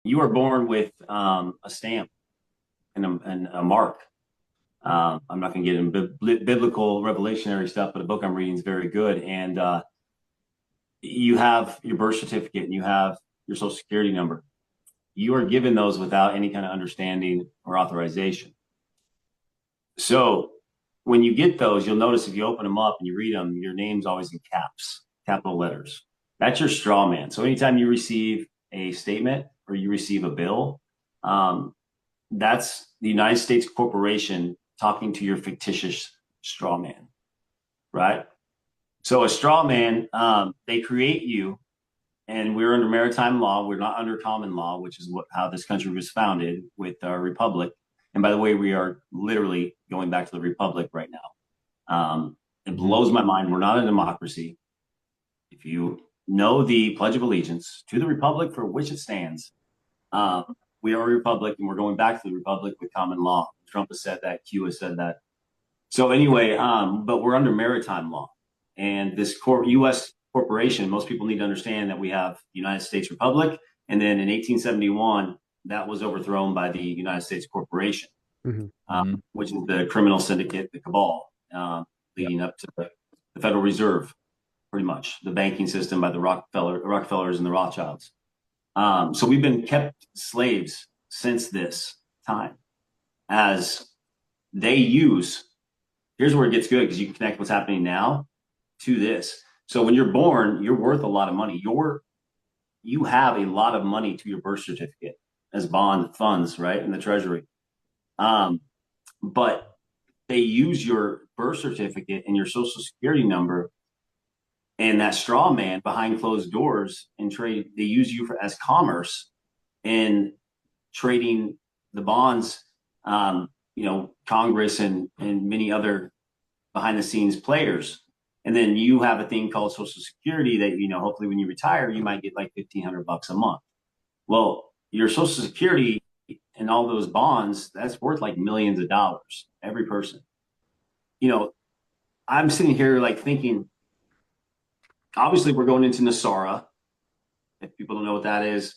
you are born with a stamp and a mark. I'm not going to get into biblical revelationary stuff, but a book I'm reading is very good. And you have your birth certificate and you have your social security number. You are given those without any kind of understanding or authorization. So when you get those, you'll notice if you open them up and you read them, your name's always in caps, capital letters. That's your straw man. So anytime you receive a statement or you receive a bill, that's the United States corporation talking to your fictitious straw man, right? So a straw man, they create you, and we're under maritime law. We're not under common law, which is how this country was founded with our republic. And by the way, we are literally going back to the republic right now. It blows my mind. We're not a democracy. If you know the Pledge of Allegiance to the republic for which it stands, we are a republic, and we're going back to the republic with common law. Trump has said that. Q has said that. So anyway, but we're under maritime law, and this U.S. corporation. Most people need to understand that we have the United States Republic, and then in 1871, that was overthrown by the United States Corporation, which is the criminal syndicate, the cabal, leading up to the Federal Reserve, pretty much the banking system by the Rockefellers and the Rothschilds. So we've been kept slaves since this time, as they use. Here's where it gets good, because you can connect what's happening now to this. So when you're born, you're worth a lot of money. You have a lot of money to your birth certificate as bond funds, right, in the Treasury. But they use your birth certificate and your social security number and that straw man behind closed doors and trade. They use you as commerce in trading the bonds. Congress and many other behind the scenes players. And then you have a thing called Social Security that, hopefully when you retire, you might get like $1,500 a month. Well, your Social Security and all those bonds, that's worth like millions of dollars, every person. I'm sitting here like thinking, obviously we're going into Nasara. If people don't know what that is,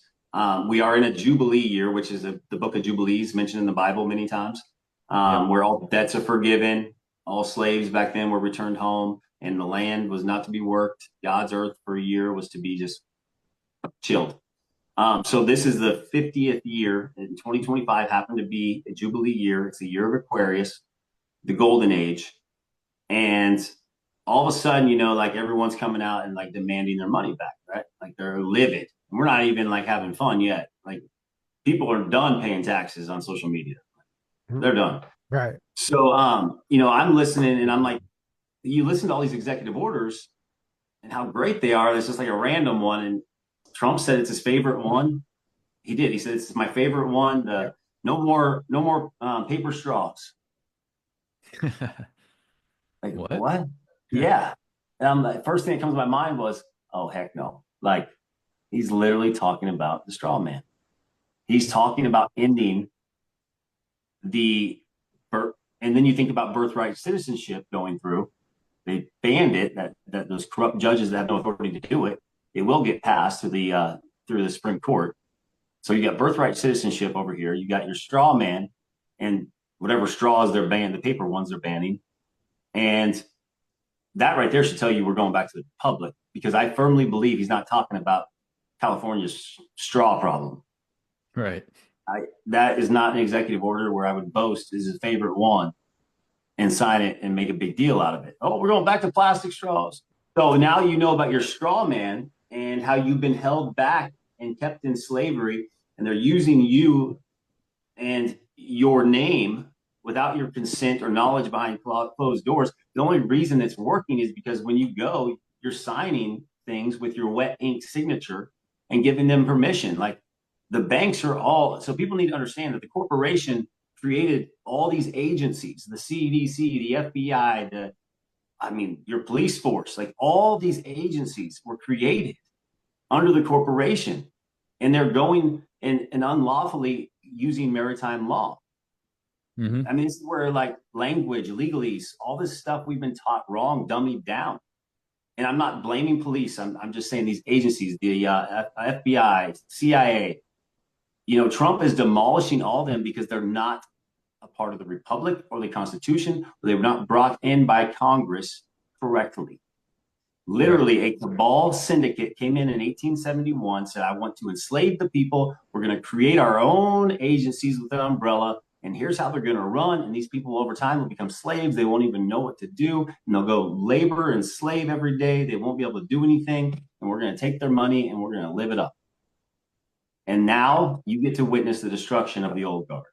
we are in a Jubilee year, which is the book of Jubilees mentioned in the Bible many times, where all debts are forgiven. All slaves back then were returned home, and the land was not to be worked. God's earth for a year was to be just chilled. So this is the 50th year, and 2025 happened to be a Jubilee year. It's the year of Aquarius, the golden age. And all of a sudden, like everyone's coming out and like demanding their money back, right? Like they're livid. And we're not even like having fun yet. Like people are done paying taxes on social media. They're done. Right. So, I'm listening and I'm like, you listen to all these executive orders and how great they are. It's just like a random one. And Trump said it's his favorite one. He did. He said, it's my favorite one. No more paper straws. Like what? Yeah. And the first thing that comes to my mind was, oh, heck no. Like he's literally talking about the straw man. He's talking about ending the birth. And then you think about birthright citizenship going through. They banned it, that those corrupt judges that have no authority to do it. It will get passed through the Supreme Court. So you got birthright citizenship over here. You got your straw man and whatever straws they're banning, the paper ones they're banning. And that right there should tell you we're going back to the public, because I firmly believe he's not talking about California's straw problem. Right. That is not an executive order where I would boast is his favorite one and sign it and make a big deal out of it. Oh, we're going back to plastic straws. So now you know about your straw man and how you've been held back and kept in slavery, and they're using you and your name without your consent or knowledge behind closed doors. The only reason it's working is because when you go, you're signing things with your wet ink signature and giving them permission. Like the banks are all, so people need to understand that the corporation created all these agencies, the CDC, the FBI, your police force, like all these agencies were created under the corporation, and they're going and unlawfully using maritime law. This is where like language, legalese, all this stuff we've been taught wrong, dummied down. And I'm not blaming police. I'm just saying these agencies, the FBI, CIA, Trump is demolishing all of them because they're not a part of the republic or the Constitution, or they were not brought in by Congress correctly. Literally, a cabal syndicate came in 1871, said, I want to enslave the people. We're going to create our own agencies with an umbrella, and here's how they're going to run. And these people over time will become slaves. They won't even know what to do. And they'll go labor and slave every day. They won't be able to do anything. And we're going to take their money and we're going to live it up. And now you get to witness the destruction of the old guard.